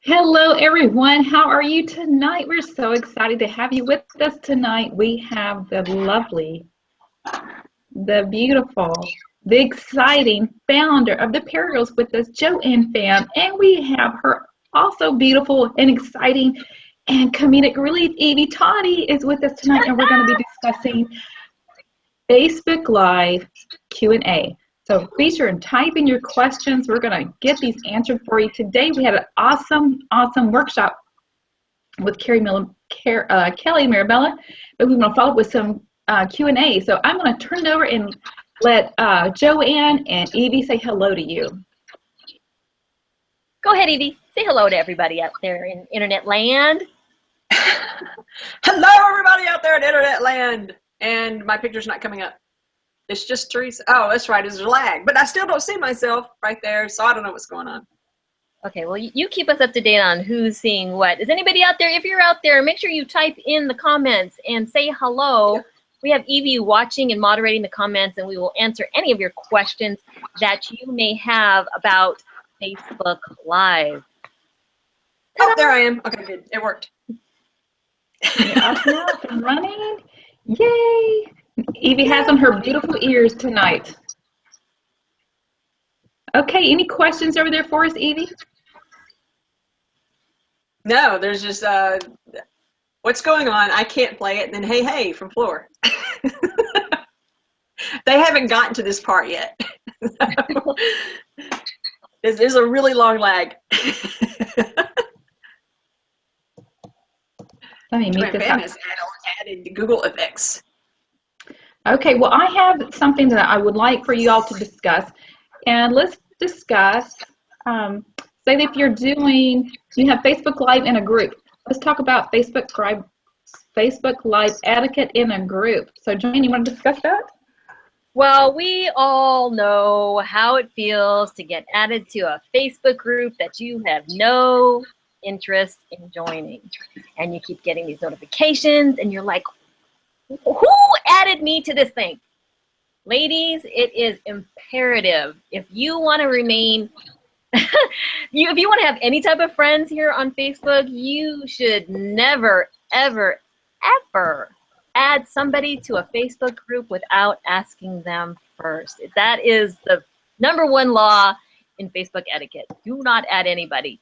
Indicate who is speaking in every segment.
Speaker 1: Hello, everyone. How are you tonight? We're so excited to have you with us tonight. We have the lovely, the beautiful, the exciting founder of the PeriGirls with us, Joanne Pham, and we have her also beautiful and exciting and comedic relief, Evie. Totty is with us tonight, and we're going to be discussing Facebook Live Q&A. So be sure and type in your questions. We're going to get these answered for you. Today we had an awesome workshop with Kelly Marabella, but we want to follow up with some Q&A. So I'm going to turn it over and let Joanne and Evie say hello to you.
Speaker 2: Go ahead, Evie. Say hello to everybody out there in internet land.
Speaker 3: Hello, everybody out there in internet land. And my picture's not coming up. It's just Teresa. Oh, that's right. There's a lag. But I still don't see myself right there, so I don't know what's going on.
Speaker 2: Okay, well, you keep us up to date on who's seeing what. Is anybody out there? If you're out there, make sure you type in the comments and say hello. Yeah. We have Evie watching and moderating the comments, and we will answer any of your questions that you may have about Facebook Live.
Speaker 3: Oh, there I am. Okay, good. It worked.
Speaker 1: Up and running. Yay! Evie has on her beautiful ears tonight. Okay, any questions over there for us, Evie?
Speaker 3: No, there's just, what's going on? I can't play it. And then, hey, from Floor. They haven't gotten to this part yet. There's a really long lag.
Speaker 1: Let me make this up.
Speaker 3: Has added Google effects.
Speaker 1: Okay, well, I have something that I would like for you all to discuss. And let's discuss, say that if you have Facebook Live in a group. Let's talk about Facebook Live etiquette in a group. So, Joanne, you want to discuss that?
Speaker 2: Well, we all know how it feels to get added to a Facebook group that you have no interest in joining. And you keep getting these notifications, and you're like, who added me to this thing? Ladies, it is imperative. If you want to remain, if you want to have any type of friends here on Facebook, you should never, ever, ever add somebody to a Facebook group without asking them first. That is the #1 law in Facebook etiquette. Do not add anybody.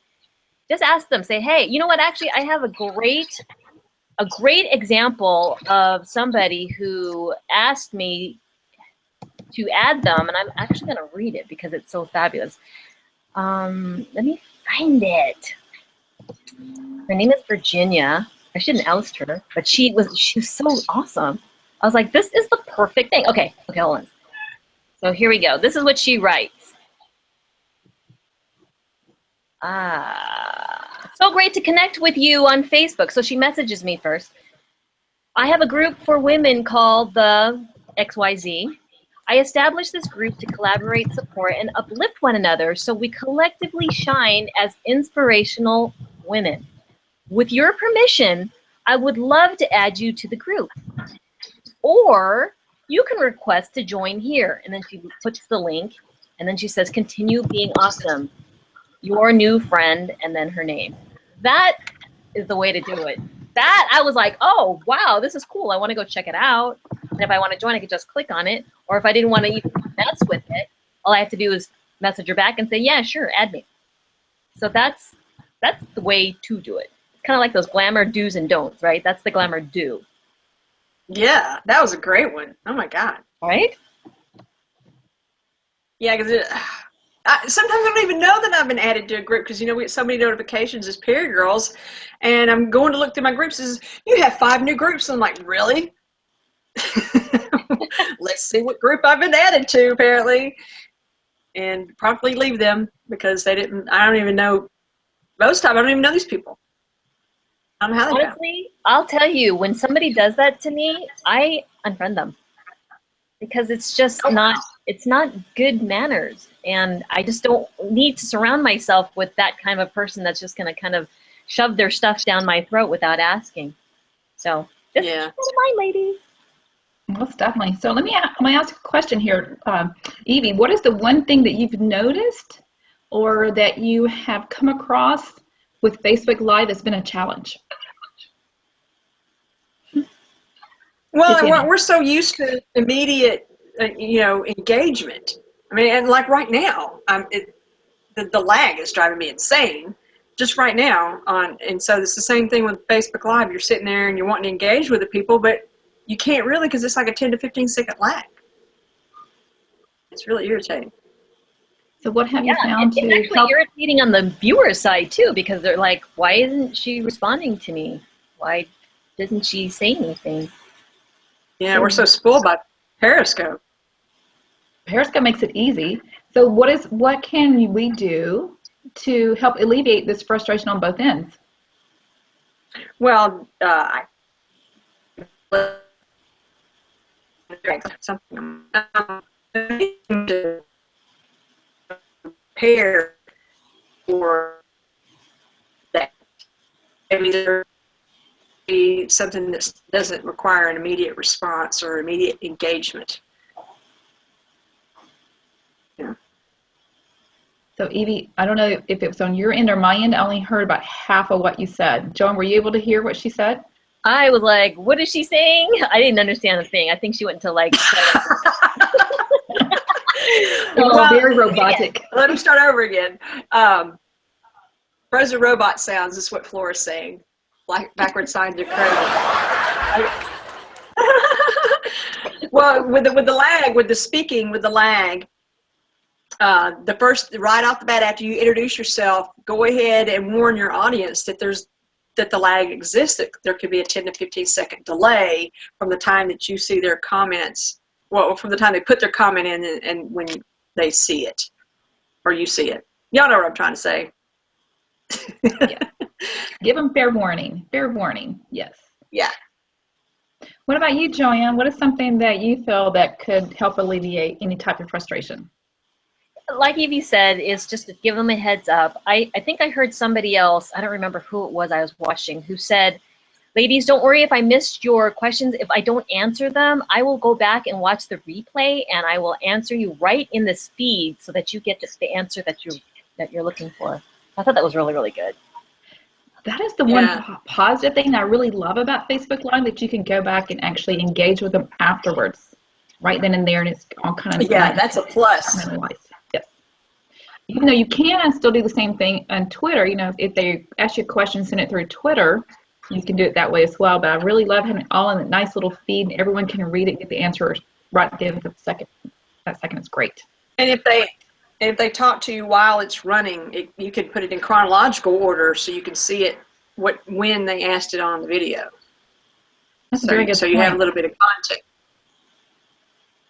Speaker 2: Just ask them. Say, hey, you know what? Actually, I have a great example of somebody who asked me to add them, and I'm actually going to read it because it's so fabulous. Let me find it. Her name is Virginia. I shouldn't oust her, but she was so awesome. I was like, this is the perfect thing. Okay, hold on. So here we go. This is what she writes. So great to connect with you on Facebook. So she messages me first. I have a group for women called the XYZ. I established this group to collaborate, support, and uplift one another so we collectively shine as inspirational women. With your permission, I would love to add you to the group. Or you can request to join here. And then she puts the link, and then she says, continue being awesome. Your new friend, and then her name. That is the way to do it. That, I was like, oh, wow, this is cool. I want to go check it out. And if I want to join, I could just click on it. Or if I didn't want to even mess with it, all I have to do is message her back and say, yeah, sure, add me. So that's the way to do it. It's kind of like those glamour do's and don'ts, right? That's the glamour do.
Speaker 3: Yeah, that was a great one. Oh, my God.
Speaker 2: Right?
Speaker 3: Yeah, because sometimes I don't even know that I've been added to a group because, we get so many notifications as PeriGirls, and I'm going to look through my groups. Says, you have 5 new groups. And I'm like, really? Let's see what group I've been added to, apparently, and promptly leave them because I don't even know. Most of the time, I don't even know these people. I don't know how they
Speaker 2: Honestly, I'll tell you, when somebody does that to me, I unfriend them because it's just it's not good manners. And I just don't need to surround myself with that kind of person that's just going to kind of shove their stuff down my throat without asking. So just keep that in mind, ladies.
Speaker 1: Most definitely. So let me ask a question here. Evie, what is the one thing that you've noticed or that you have come across with Facebook Live has been a challenge?
Speaker 3: Well, we're so used to immediate, engagement. I mean, and like right now, the lag is driving me insane. Just right now and so it's the same thing with Facebook Live. You're sitting there and you're wanting to engage with the people, but you can't really because it's like a 10 to 15 second lag. It's really irritating.
Speaker 1: So what have you found to
Speaker 2: it's actually irritating on the viewer side too, because they're like, why isn't she responding to me? Why doesn't she say anything?
Speaker 3: Yeah, we're so spoiled by Periscope.
Speaker 1: Periscope makes it easy. So what can we do to help alleviate this frustration on both ends?
Speaker 3: Well, something to prepare for that. Maybe there be something that doesn't require an immediate response or immediate engagement. Yeah.
Speaker 1: So Evie, I don't know if it was on your end or my end. I only heard about half of what you said. Joan, were you able to hear what she said?
Speaker 2: I was like, what is she saying? I didn't understand a thing. I think she went into like...
Speaker 1: Very robotic.
Speaker 3: Let me start over again. Frozen robot sounds is what Flora's saying. Like backward signs are crazy. Well, with the speaking, right off the bat after you introduce yourself, go ahead and warn your audience that the lag exists. That there could be a 10 to 15 second delay from the time that you see their comments. Well, from the time they put their comment in and when they see it, or you see it. Y'all know what I'm trying to say.
Speaker 1: Yeah. Give them fair warning. Fair warning. Yes.
Speaker 3: Yeah.
Speaker 1: What about you, Joanne? What is something that you feel that could help alleviate any type of frustration?
Speaker 2: Like Evie said, is just to give them a heads up. I think I heard somebody else, I don't remember who it was I was watching, who said, ladies, don't worry if I missed your questions. If I don't answer them, I will go back and watch the replay and I will answer you right in this feed so that you get the answer that you're looking for. I thought that was really, really good.
Speaker 1: That is the one positive thing I really love about Facebook Live, that you can go back and actually engage with them afterwards, right then and there, and it's all kind of
Speaker 3: that's a plus.
Speaker 1: Yes. Even though you can still do the same thing on Twitter, if they ask you a question, send it through Twitter, you can do it that way as well. But I really love having it all in a nice little feed, and everyone can read it, get the answer right then for the second. That second is great.
Speaker 3: And if they talk to you while it's running, you could put it in chronological order so you can see it when they asked it on the video.
Speaker 1: That's a very good point.
Speaker 3: So you have a little bit of context.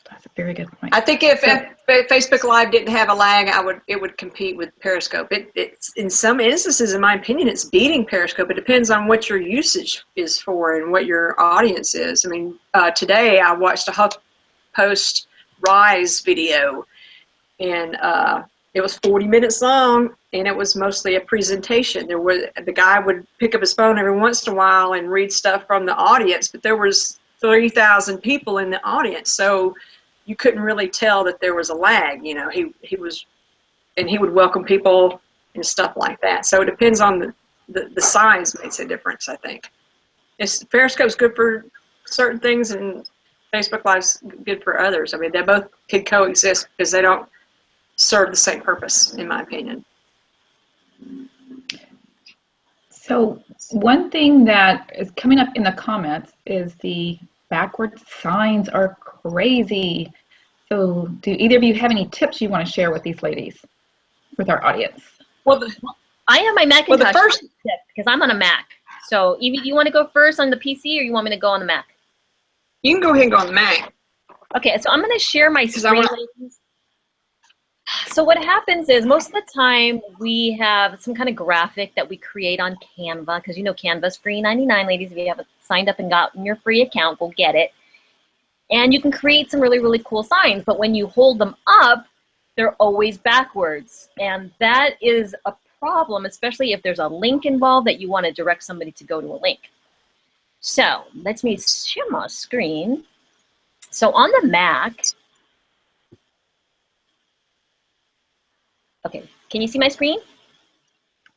Speaker 1: That's a very good point.
Speaker 3: I think if Facebook Live didn't have a lag, it would compete with Periscope. It's in some instances, in my opinion, it's beating Periscope. It depends on what your usage is for and what your audience is. I mean, today I watched a HuffPost Rise video, and it was 40 minutes long, and it was mostly a presentation. The guy would pick up his phone every once in a while and read stuff from the audience, but there was 30,000 people in the audience, so you couldn't really tell that there was a lag. He would welcome people and stuff like that. So it depends on the size makes a difference, I think. Periscope's good for certain things, and Facebook Live's good for others. I mean, they both could coexist because they don't serve the same purpose, in my opinion.
Speaker 1: So one thing that is coming up in the comments is the backward signs are crazy. So do either of you have any tips you want to share with these ladies, with our audience?
Speaker 2: Well, I have my Macintosh tip because I'm on a Mac. So Evie, do you want to go first on the PC or you want me to go on the Mac?
Speaker 3: You can go ahead and go on the Mac.
Speaker 2: Okay, so I'm going to share my screen, ladies. So what happens is most of the time we have some kind of graphic that we create on Canva, because Canva's free $99, ladies. If you haven't signed up and gotten your free account, go get it. And you can create some really, really cool signs, but when you hold them up, they're always backwards. And that is a problem, especially if there's a link involved that you want to direct somebody to go to a link. So let me share my screen. So on the Mac, okay, can you see my screen?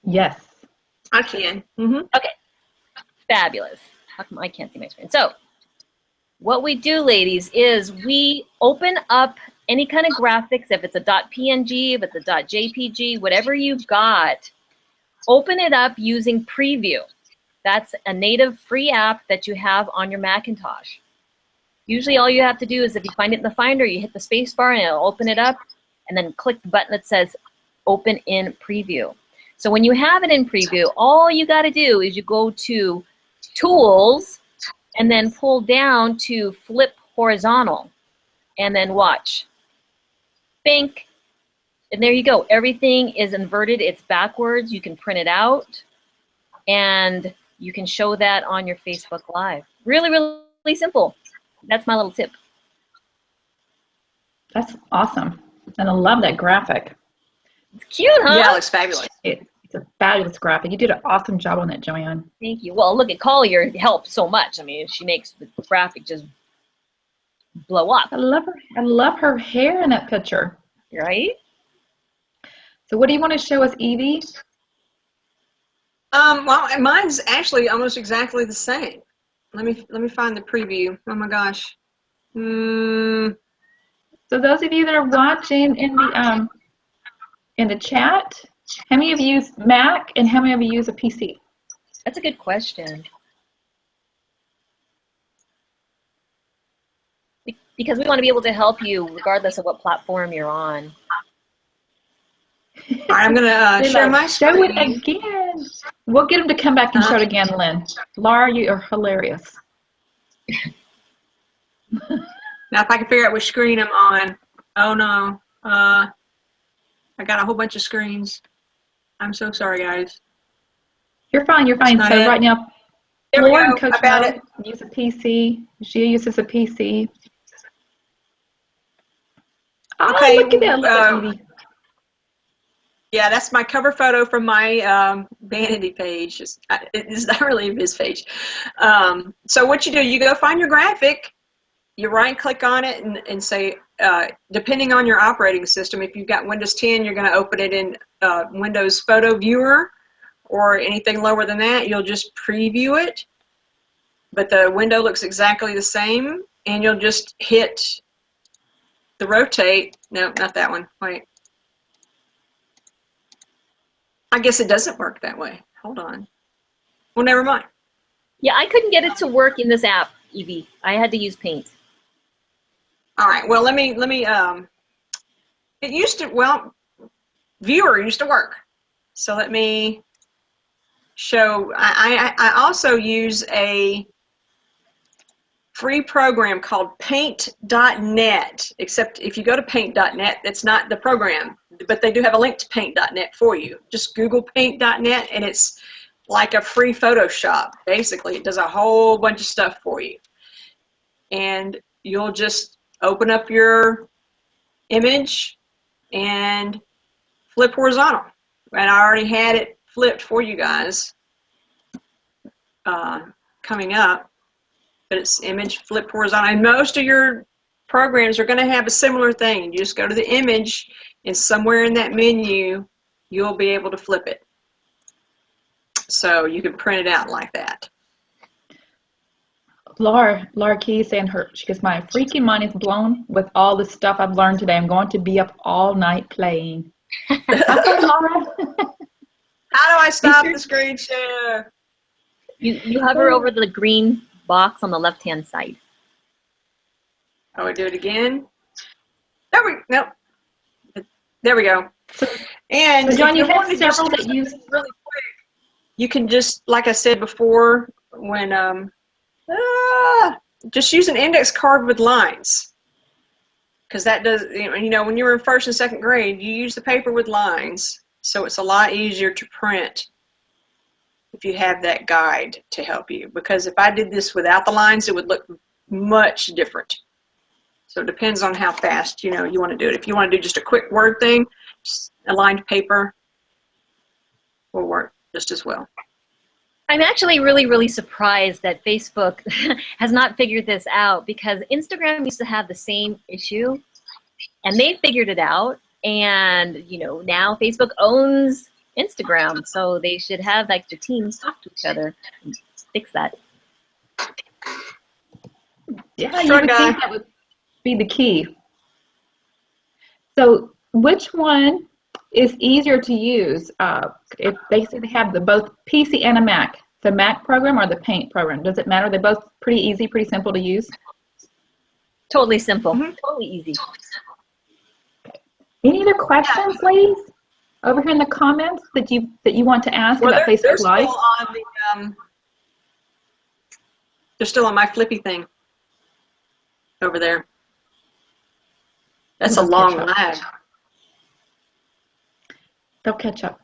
Speaker 1: Yes.
Speaker 3: I can. Mm-hmm.
Speaker 2: Okay, fabulous. How come I can't see my screen? So what we do, ladies, is we open up any kind of graphics, if it's a .png, if it's a .jpg, whatever you've got, open it up using Preview. That's a native free app that you have on your Macintosh. Usually all you have to do is if you find it in the Finder, you hit the space bar and it'll open it up, and then click the button that says Open in Preview. So when you have it in Preview, all you got to do is you go to Tools and then pull down to Flip Horizontal and then watch. Bink. And there you go. Everything is inverted. It's backwards. You can print it out and you can show that on your Facebook Live. Really, really simple. That's my little tip.
Speaker 1: That's awesome. And I love that graphic.
Speaker 2: It's cute, huh?
Speaker 3: Yeah, it looks fabulous.
Speaker 1: It's a fabulous graphic. You did an awesome job on that, Joanne.
Speaker 2: Thank you. Well, look at Collier helps so much. I mean, she makes the graphic just blow up.
Speaker 1: I love her hair in that picture.
Speaker 2: Right?
Speaker 1: So what do you want to show us, Evie?
Speaker 3: Well, mine's actually almost exactly the same. Let me find the preview. Oh my gosh.
Speaker 1: So those of you that are watching in the chat, how many of you use Mac and how many of you use a PC?
Speaker 2: That's a good question. Because we want to be able to help you regardless of what platform you're on.
Speaker 3: All right, I'm going to share my screen.
Speaker 1: Show it again. We'll get them to come back and show it again, Lynn. Laura, you are hilarious.
Speaker 3: Now, if I can figure out which screen I'm on. Oh, no. I got a whole bunch of screens. I'm so sorry, guys.
Speaker 1: You're fine. You're fine. So right now,
Speaker 3: there we
Speaker 1: Laura
Speaker 3: go.
Speaker 1: and Coach Mo use a PC. She uses a PC. Oh,
Speaker 3: okay,
Speaker 1: look at that. Look at Evie.
Speaker 3: Yeah, that's my cover photo from my vanity page. It's not really a biz page. So what you do, you go find your graphic, you right-click on it and say, depending on your operating system, if you've got Windows 10, you're going to open it in Windows Photo Viewer, or anything lower than that, you'll just preview it. But the window looks exactly the same, and you'll just hit the rotate. No, not that one. Wait. I guess it doesn't work that way. Hold on. Well, never mind.
Speaker 2: Yeah, I couldn't get it to work in this app, Evie. I had to use Paint.
Speaker 3: All right. Well, let me. It used to. Well, Viewer used to work. So let me show. I also use a free program called Paint.net. Except if you go to Paint.net, that's not the program, but they do have a link to Paint.net for you. Just Google Paint.net, and it's like a free Photoshop. Basically, it does a whole bunch of stuff for you. And you'll just open up your image and flip horizontal. And I already had it flipped for you guys coming up. But it's image flip horizontal. And most of your programs are going to have a similar thing. You just go to the image, and somewhere in that menu, you'll be able to flip it. So you can print it out like that.
Speaker 1: Laura Key saying she goes, my freaking mind is blown with all the stuff I've learned today. I'm going to be up all night playing. Okay, Laura.
Speaker 3: How do I stop the screen share?
Speaker 2: You hover over the green box on the left-hand side.
Speaker 3: Oh, I do it again. There we go. And
Speaker 1: so John, you have
Speaker 3: several
Speaker 1: that use
Speaker 3: really quick. You can just, like I said before, when just use an index card with lines, because that does, you know, when you were in first and second grade, you use the paper with lines, so it's a lot easier to print if you have that guide to help you. Because if I did this without the lines, it would look much different. So it depends on how fast you want to do it. If you want to do just a quick word thing, just a lined paper will work just as well.
Speaker 2: I'm actually really, really surprised that Facebook has not figured this out, because Instagram used to have the same issue, and they figured it out. And now Facebook owns Instagram. So they should have like the teams talk to each other and fix that.
Speaker 1: Yeah, you would think that would be the key. So which one is easier to use? If they say they have both PC and a Mac, the Mac program or the Paint program, does it matter? They're both pretty easy, pretty simple to use?
Speaker 2: Totally simple. Totally easy.
Speaker 1: Any other questions, ladies? Over here in the comments that you want to ask about Facebook Live?
Speaker 3: They're still on my flippy thing over there. That's a long lag.
Speaker 1: They'll catch up.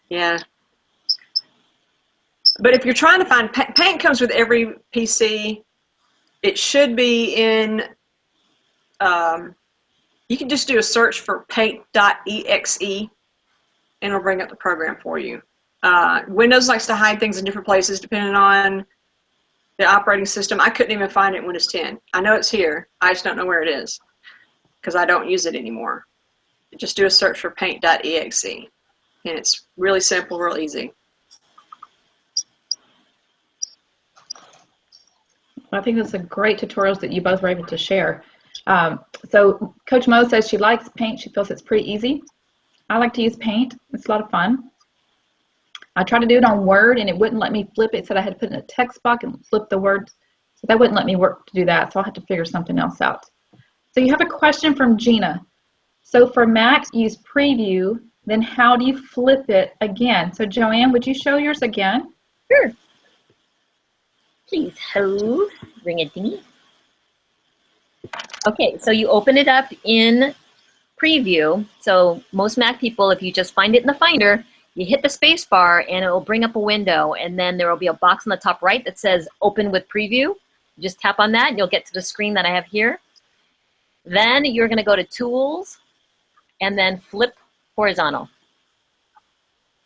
Speaker 3: Yeah. But if you're trying to find, Paint comes with every PC. It should be in, you can just do a search for paint.exe and it'll bring up the program for you. Windows likes to hide things in different places depending on the operating system. I couldn't even find it in Windows 10. I know it's here. I just don't know where it is because I don't use it anymore. Just do a search for paint.exe and it's really simple, real easy.
Speaker 1: I think it's a great tutorials that you both were able to share. So Coach Mo says she likes Paint. She feels it's pretty easy. I like to use Paint. It's a lot of fun. I tried to do it on Word and it wouldn't let me flip it. It said I had to put it in a text box and flip the words. So that wouldn't let me work to do that. So I'll have to figure something else out. So you have a question from Gina. So for Mac, use Preview. Then how do you flip it again? So Joanne, would you show yours again?
Speaker 2: Sure. Please hold. Bring it to me. Okay, so you open it up in Preview. So most Mac people, if you just find it in the Finder, you hit the space bar and it will bring up a window, and then there will be a box on the top right that says Open with Preview. Just tap on that and you'll get to the screen that I have here. Then you're going to go to Tools and then flip horizontal.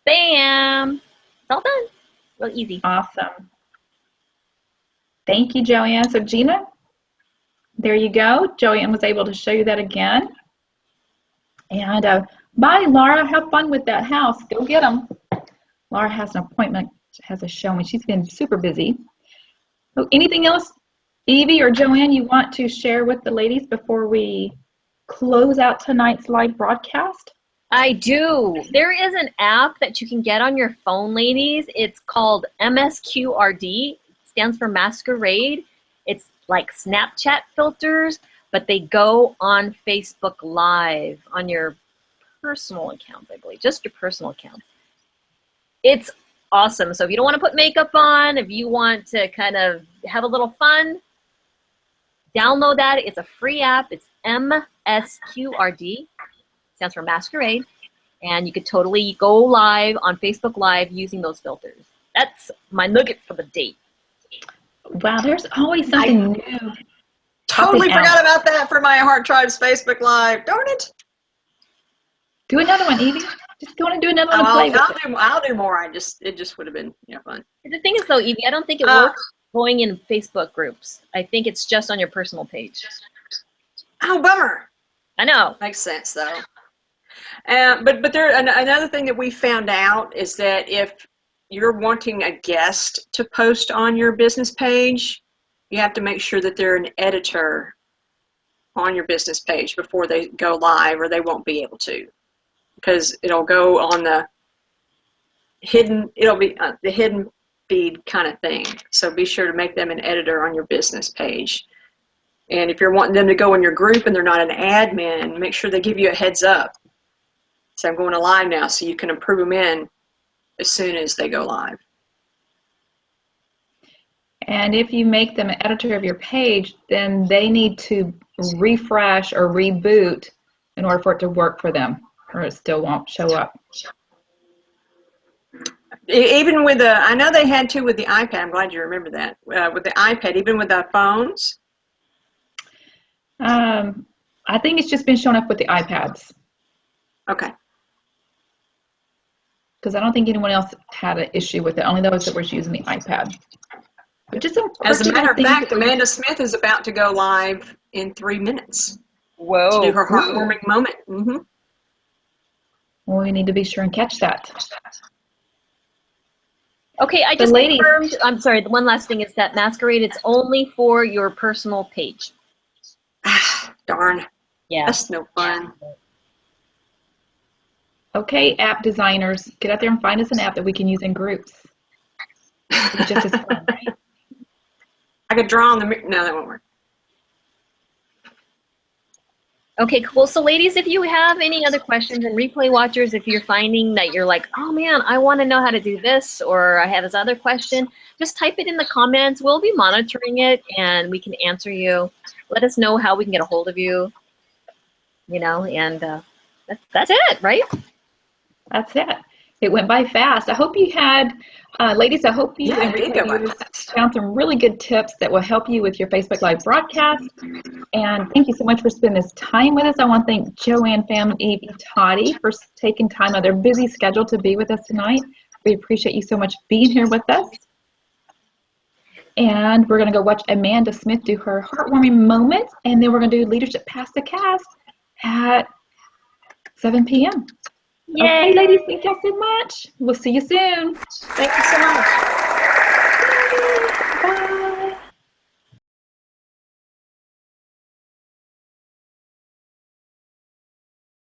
Speaker 2: Bam! It's all done. Real easy.
Speaker 1: Awesome. Thank you, Joanne. So Gina, there you go. Joanne was able to show you that again. And bye, Laura. Have fun with that house. Go get them. Laura has an appointment, has a showing. She's been super busy. So anything else, Evie or Joanne, you want to share with the ladies before we close out tonight's live broadcast?
Speaker 2: I do. There is an app that you can get on your phone, ladies. It's called MSQRD. Stands for Masquerade. It's like Snapchat filters, but they go on Facebook Live on your personal account, I believe, just your personal account. It's awesome. So if you don't want to put makeup on, if you want to kind of have a little fun, download that. It's a free app. It's MSQRD. Stands for Masquerade. And you could totally go live on Facebook Live using those filters. That's my nugget for the day.
Speaker 1: Wow, there's always something new.
Speaker 3: Totally forgot about that for my Heart Tribe's Facebook Live. Darn it.
Speaker 1: Do another one, Evie. Just go and do another one.
Speaker 3: I'll do more. It just would have been fun.
Speaker 2: The thing is though, Evie, I don't think it works going in Facebook groups. I think it's just on your personal page.
Speaker 3: Oh, bummer.
Speaker 2: I know.
Speaker 3: Makes sense though. But there another thing that we found out is that if you're wanting a guest to post on your business page, you have to make sure that they're an editor on your business page before they go live, or they won't be able to, because it'll go on the hidden, it'll be the hidden feed kind of thing. So be sure to make them an editor on your business page. And if you're wanting them to go in your group and they're not an admin, make sure they give you a heads up. So I'm going to live now, so you can approve them in as soon as they go live.
Speaker 1: And if you make them an editor of your page, then they need to refresh or reboot in order for it to work for them, or it still won't show up.
Speaker 3: Even with the, I know they had to with the iPad. I'm glad you remember that. With the iPad, even with the phones.
Speaker 1: I think it's just been showing up with the iPads.
Speaker 3: Okay.
Speaker 1: Because I don't think anyone else had an issue with it, only those that were using the iPad. But just
Speaker 3: as a matter of fact, Amanda Smith is about to go live in 3 minutes.
Speaker 2: Whoa.
Speaker 3: To do her heartwarming moment. Mm-hmm.
Speaker 1: Well, we need to be sure and catch that.
Speaker 2: Okay, I just confirmed. I'm sorry. The one last thing is that Masquerade, it's only for your personal page.
Speaker 3: Ah, darn.
Speaker 2: Yeah.
Speaker 3: That's no fun.
Speaker 1: Okay, app designers, get out there and find us an app that we can use in groups. It's just as fun, right?
Speaker 3: I could draw on the mirror. No, that won't work.
Speaker 2: Okay, cool. So ladies, if you have any other questions, and replay watchers, if you're finding that you're like, oh man, I want to know how to do this, or I have this other question, just type it in the comments. We'll be monitoring it and we can answer you. Let us know how we can get a hold of you, you know, and that's it, right?
Speaker 1: That's it. It went by fast. I hope you had, ladies, I hope you and
Speaker 3: it did
Speaker 1: replay
Speaker 3: go by
Speaker 1: viewers
Speaker 3: fast.
Speaker 1: found some really good tips that will help you with your Facebook Live broadcast. And thank you so much for spending this time with us. I want to thank Joanne Pham, Evie, Totty for taking time out of their busy schedule to be with us tonight. We appreciate you so much being here with us. And we're going to go watch Amanda Smith do her heartwarming moment, and then we're going to do Leadership Past the Cast at 7 p.m.
Speaker 2: Yay.
Speaker 1: Okay, ladies, thank y'all so much. We'll see you soon.
Speaker 3: Thank you so much.
Speaker 1: Bye.